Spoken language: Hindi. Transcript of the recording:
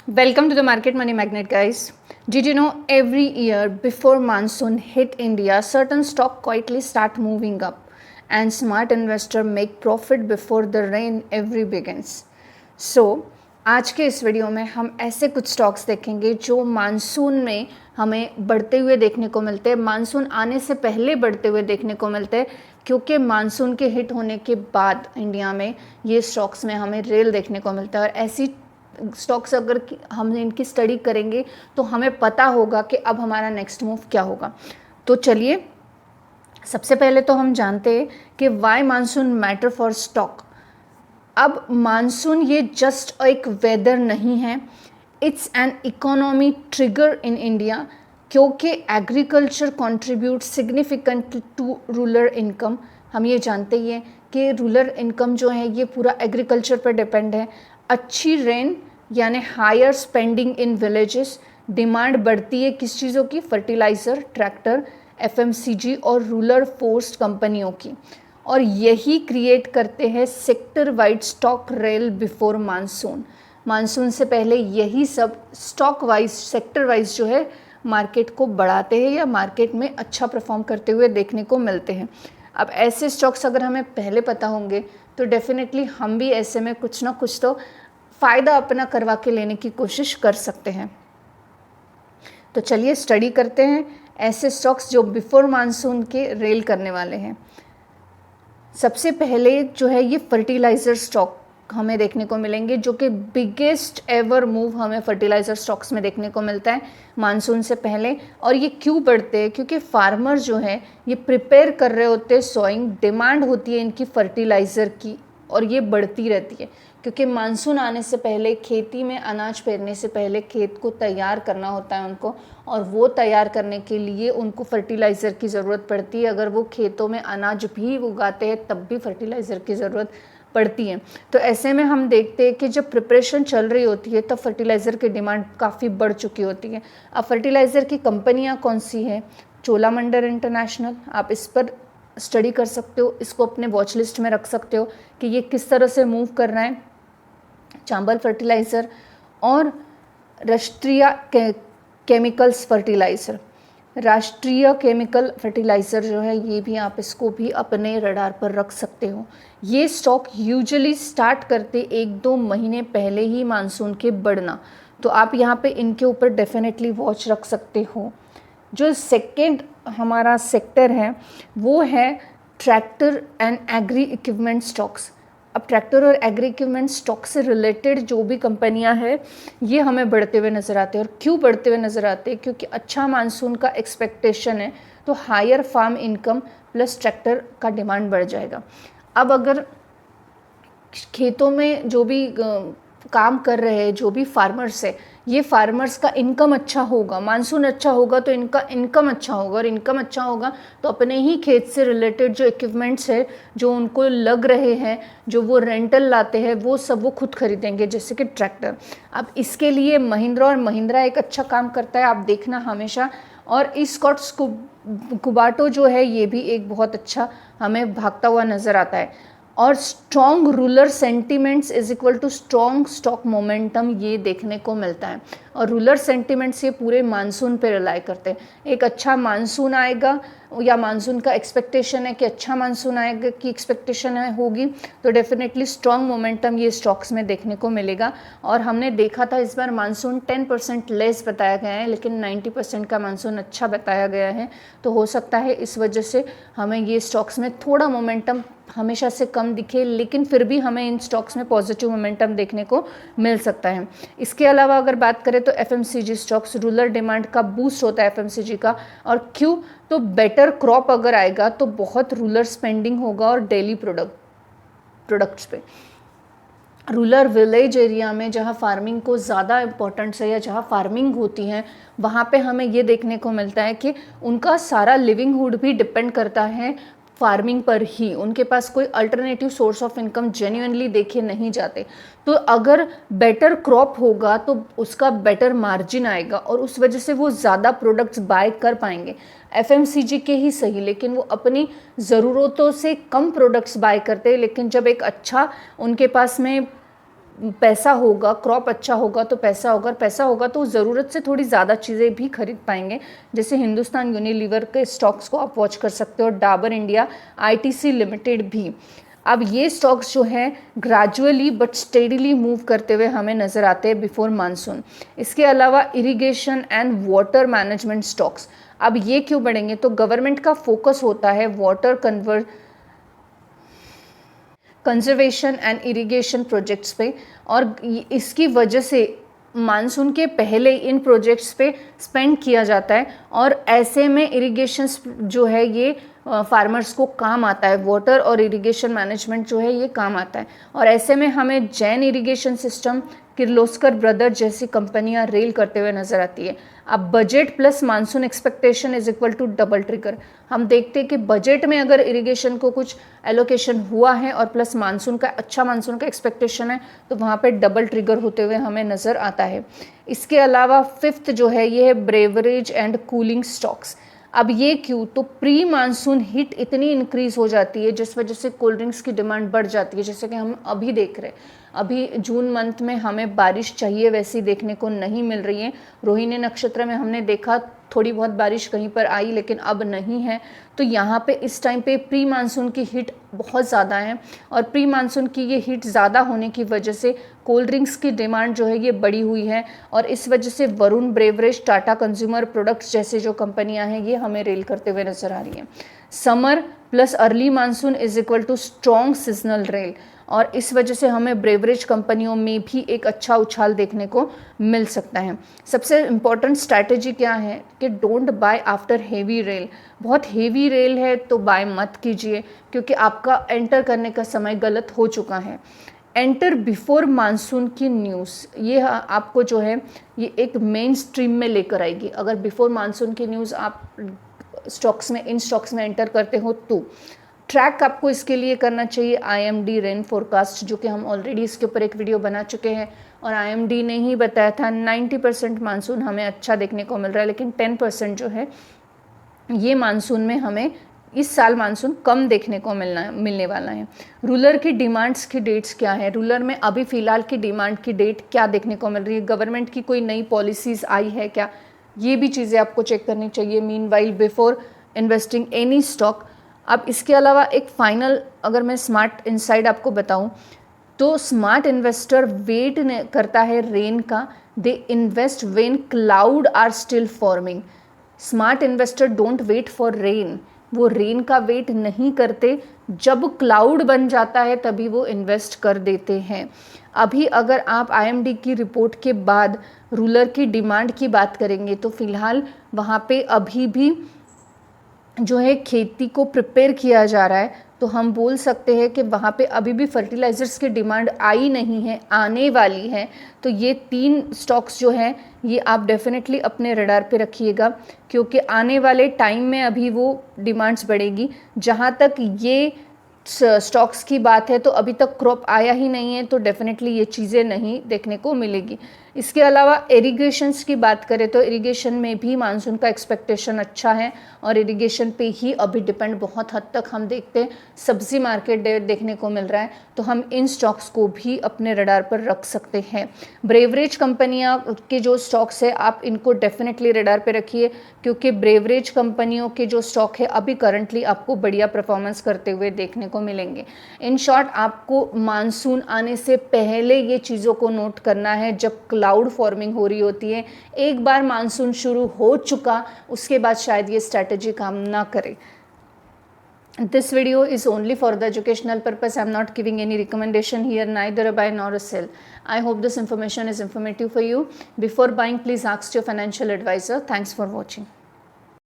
Welcome to the Market Money Magnet, guys. Did you know every year before monsoon hit India, certain stock quietly start moving up, and smart investor make profit before the rain every begins. So आज के इस वीडियो में हम ऐसे कुछ स्टॉक्स देखेंगे जो मानसून में हमें बढ़ते हुए देखने को मिलते हैं, मानसून आने से पहले बढ़ते हुए देखने को मिलते हैं, क्योंकि मानसून के हिट होने के बाद इंडिया में ये स्टॉक्स में हमें रेल देखने को मिलता है। और ऐसी स्टॉक्स अगर हम इनकी स्टडी करेंगे तो हमें पता होगा कि अब हमारा नेक्स्ट मूव क्या होगा। तो चलिए, सबसे पहले तो हम जानते हैं कि why monsoon matter for stock. अब मानसून ये जस्ट एक वेदर नहीं है, it's an economy trigger in India, क्योंकि agriculture contribute significant to rural income. हम ये जानते ही हैं कि रूरल इनकम जो है ये पूरा एग्रीकल्चर पर डिपेंड है। अच्छी रेन यानी higher spending in villages, demand बढ़ती है किस चीज़ों की? फर्टिलाइज़र, ट्रैक्टर, एफएमसीजी और रूरल फोर्स कंपनियों की, और यही क्रिएट करते हैं sector wide stock rally before monsoon. Monsoon से पहले यही सब स्टॉक वाइज, सेक्टर वाइज जो है मार्केट को बढ़ाते हैं या मार्केट में अच्छा परफॉर्म करते हुए देखने को मिलते हैं। अब ऐसे स्टॉक्स अगर हमें पहले पता होंगे तो डेफिनेटली हम भी ऐसे में कुछ ना कुछ तो फ़ायदा अपना करवा के लेने की कोशिश कर सकते हैं। तो चलिए स्टडी करते हैं ऐसे स्टॉक्स जो बिफोर मानसून के रेल करने वाले हैं। सबसे पहले जो है ये फर्टिलाइज़र स्टॉक हमें देखने को मिलेंगे, जो कि बिगेस्ट एवर मूव हमें फर्टिलाइज़र स्टॉक्स में देखने को मिलता है मानसून से पहले। और ये क्यों बढ़ते हैं? क्योंकि फार्मर जो है ये प्रिपेयर कर रहे होते हैं सोइंग, डिमांड होती है इनकी फर्टिलाइज़र की और ये बढ़ती रहती है, क्योंकि मानसून आने से पहले खेती में अनाज पेरने से पहले खेत को तैयार करना होता है उनको, और वो तैयार करने के लिए उनको फर्टिलाइज़र की ज़रूरत पड़ती है। अगर वो खेतों में अनाज भी उगाते हैं तब भी फर्टिलाइज़र की ज़रूरत पड़ती है। तो ऐसे में हम देखते हैं कि जब प्रिपरेशन चल रही होती है तब फर्टिलाइज़र की डिमांड काफ़ी बढ़ चुकी होती है। अब फर्टिलाइज़र की कंपनियाँ कौन सी है? चोलामंडल इंटरनेशनल, आप इस पर स्टडी कर सकते हो, इसको अपने वॉच लिस्ट में रख सकते हो कि ये किस तरह से मूव कर रहा है। चांबल फर्टिलाइज़र और राष्ट्रीय केमिकल्स फर्टिलाइज़र, राष्ट्रीय केमिकल फर्टिलाइज़र जो है ये भी आप इसको भी अपने रडार पर रख सकते हो। ये स्टॉक यूजुअली स्टार्ट करते 1-2 महीने पहले ही मानसून के बढ़ना, तो आप यहाँ पे इनके ऊपर डेफिनेटली वॉच रख सकते हो। जो सेकेंड हमारा सेक्टर है वो है tractor and agri equipment stocks. अब ट्रैक्टर और एग्री इक्विपमेंट स्टॉक से रिलेटेड जो भी कंपनियां हैं ये हमें बढ़ते हुए नज़र आते हैं। और क्यों बढ़ते हुए नज़र आते हैं? क्योंकि अच्छा मानसून का एक्सपेक्टेशन है, तो higher farm income plus tractor का डिमांड बढ़ जाएगा। अब अगर खेतों में जो भी काम कर रहे हैं, जो भी फार्मर्स है, ये फार्मर्स का इनकम अच्छा होगा, मानसून अच्छा होगा तो इनका इनकम अच्छा होगा, और इनकम अच्छा होगा तो अपने ही खेत से रिलेटेड जो इक्विपमेंट्स है जो उनको लग रहे हैं, जो वो रेंटल लाते हैं, वो सब वो खुद खरीदेंगे, जैसे कि ट्रैक्टर। अब इसके लिए महिंद्रा और महिंद्रा एक अच्छा काम करता है, आप देखना हमेशा। और स्कॉट्स कुबाटो जो है ये भी एक बहुत अच्छा हमें भागता हुआ नज़र आता है। और strong rural sentiments is equal to strong stock momentum, ये देखने को मिलता है। और रूलर सेंटिमेंट्स ये पूरे मानसून पे रिलाई करते हैं। एक अच्छा मानसून आएगा या मानसून का एक्सपेक्टेशन है कि अच्छा मानसून आएगा की एक्सपेक्टेशन है होगी, तो डेफिनेटली स्ट्रॉन्ग मोमेंटम ये स्टॉक्स में देखने को मिलेगा। और हमने देखा था इस बार मानसून 10% लेस बताया गया है, लेकिन 90% का मानसून अच्छा बताया गया है। तो हो सकता है इस वजह से हमें ये स्टॉक्स में थोड़ा मोमेंटम हमेशा से कम दिखे, लेकिन फिर भी हमें इन स्टॉक्स में पॉजिटिव मोमेंटम देखने को मिल सकता है। इसके अलावा अगर बात करें तो एफएमसीजी स्टॉक्स, रूरल डिमांड का बूस्ट होता है एफएमसीजी का। और क्यों? तो बेटर क्रॉप अगर आएगा तो बहुत रूरल स्पेंडिंग होगा और डेली प्रोडक्ट्स पे। रूरल विलेज एरिया में जहाँ फार्मिंग को ज़्यादा इम्पोर्टेंस है या जहाँ फार्मिंग होती है, वहाँ पे हमें ये देखने को मिलता है कि उनका सारा लिविंगहुड भी डिपेंड करता है फार्मिंग पर ही। उनके पास कोई alternative source of income genuinely देखे नहीं जाते। तो अगर बेटर क्रॉप होगा तो उसका बेटर मार्जिन आएगा और उस वजह से वो ज़्यादा प्रोडक्ट्स बाय कर पाएंगे। एफएमसीजी के ही सही, लेकिन वो अपनी ज़रूरतों से कम प्रोडक्ट्स बाय करते हैं। लेकिन जब एक अच्छा उनके पास में पैसा होगा, क्रॉप अच्छा होगा तो पैसा होगा, और पैसा होगा तो ज़रूरत से थोड़ी ज़्यादा चीज़ें भी खरीद पाएंगे। जैसे हिंदुस्तान यूनिलीवर के स्टॉक्स को आप वॉच कर सकते हो, डाबर इंडिया, आईटीसी लिमिटेड भी। अब ये स्टॉक्स जो हैं ग्रेजुअली बट स्टेडीली मूव करते हुए हमें नज़र आते हैं बिफोर मानसून। इसके अलावा irrigation and water management stocks, अब ये क्यों बढ़ेंगे? तो गवर्नमेंट का फोकस होता है water conservation and irrigation projects पे, और इसकी वजह से मानसून के पहले इन प्रोजेक्ट्स पे स्पेंड किया जाता है, और ऐसे में इरिगेशन जो है ये फार्मर्स को काम आता है, वाटर और इरिगेशन मैनेजमेंट जो है ये काम आता है। और ऐसे में हमें Jain irrigation system, Kirloskar brother जैसी कंपनियां रेल करते हुए नजर आती है। अब budget plus monsoon expectation is equal to double trigger. हम देखते हैं कि बजट में अगर इरिगेशन को कुछ एलोकेशन हुआ है और प्लस मानसून का अच्छा मानसून का एक्सपेक्टेशन है, तो वहाँ पे डबल ट्रिगर होते हुए हमें नज़र आता है। इसके अलावा फिफ्थ जो है ये है ब्रेवरेज एंड कूलिंग स्टॉक्स। अब ये क्यों? तो प्री मानसून हीट इतनी इंक्रीज हो जाती है जिस वजह से कोल्ड ड्रिंक्स की डिमांड बढ़ जाती है, जैसे कि हम अभी देख रहे हैं। अभी जून मंथ में हमें बारिश चाहिए वैसी देखने को नहीं मिल रही है। रोहिणी नक्षत्र में हमने देखा थोड़ी बहुत बारिश कहीं पर आई, लेकिन अब नहीं है। तो यहाँ पे इस टाइम पे प्री मानसून की हीट बहुत ज़्यादा है, और प्री मानसून की ये हीट ज़्यादा होने की वजह से कोल्ड ड्रिंक्स की डिमांड जो है ये बढ़ी हुई है, और इस वजह से Varun beverage, Tata consumer products जैसे जो कंपनियां हैं ये हमें रेल करते हुए नजर आ रही हैं। Summer plus early monsoon is equal to strong seasonal rally, और इस वजह से हमें ब्रेवरेज कंपनियों में भी एक अच्छा उछाल देखने को मिल सकता है। सबसे इम्पॉर्टेंट स्ट्रैटेजी क्या है कि don't buy after heavy rail. बहुत हेवी रेल है तो बाय मत कीजिए, क्योंकि आपका एंटर करने का समय गलत हो चुका है। एंटर बिफोर मानसून की न्यूज़, ये आपको जो है ये एक मेन स्ट्रीम में लेकर आएगी। अगर बिफोर मानसून की न्यूज़ आप स्टॉक्स में, इन स्टॉक्स में एंटर करते हो तो ट्रैक आपको इसके लिए करना चाहिए IMD रेन फोरकास्ट, जो कि हम ऑलरेडी इसके ऊपर एक वीडियो बना चुके हैं, और IMD ने ही बताया था 90% मानसून हमें अच्छा देखने को मिल रहा है, लेकिन 10% जो है ये मानसून में हमें इस साल मानसून कम देखने को मिलने वाला है। रूलर की डिमांड्स की डेट्स क्या है? रूलर में अभी फ़िलहाल की डिमांड की डेट क्या देखने को मिल रही है? गवर्नमेंट की कोई नई पॉलिसीज़ आई है क्या? ये भी चीज़ें आपको चेक करनी चाहिए meanwhile before investing any stock. अब इसके अलावा एक फाइनल अगर मैं स्मार्ट इनसाइड आपको बताऊं, तो स्मार्ट इन्वेस्टर वेट करता है रेन का। They invest when cloud are still forming. Smart investor don't wait for rain, वो रेन का वेट नहीं करते, जब क्लाउड बन जाता है तभी वो इन्वेस्ट कर देते हैं। अभी अगर आप IMD की रिपोर्ट के बाद रूलर की डिमांड की बात करेंगे तो फिलहाल वहाँ पे अभी भी जो है खेती को प्रिपेयर किया जा रहा है, तो हम बोल सकते हैं कि वहाँ पे अभी भी फर्टिलाइज़र्स की डिमांड आई नहीं है, आने वाली है। तो ये 3 स्टॉक्स जो हैं ये आप डेफिनेटली अपने रडार पे रखिएगा, क्योंकि आने वाले टाइम में अभी वो डिमांड्स बढ़ेगी। जहाँ तक ये स्टॉक्स की बात है तो अभी तक क्रॉप आया ही नहीं है, तो डेफिनेटली ये चीज़ें नहीं देखने को मिलेगी। इसके अलावा इरिगेशंस की बात करें तो इरिगेशन में भी मानसून का एक्सपेक्टेशन अच्छा है, और इरिगेशन पे ही अभी डिपेंड बहुत हद तक हम देखते हैं सब्जी मार्केट देखने को मिल रहा है, तो हम इन स्टॉक्स को भी अपने रडार पर रख सकते हैं। ब्रेवरेज कंपनियां के जो स्टॉक्स है आप इनको डेफिनेटली रडार पे रखिए, क्योंकि ब्रेवरेज कंपनियों के जो स्टॉक है अभी करंटली आपको बढ़िया परफॉर्मेंस करते हुए देखने को मिलेंगे। इन शॉर्ट आपको मानसून आने से पहले ये चीज़ों को नोट करना है, जब क्लाउड फॉर्मिंग हो रही होती है। एक बार मानसून शुरू हो चुका उसके बाद शायद ये स्ट्रैटेजी काम ना करे। This video is only for the educational purpose. I am not giving any recommendation here, neither a buy nor a sell. I hope this information is informative for you. Before buying, please ask your financial advisor. Thanks for watching.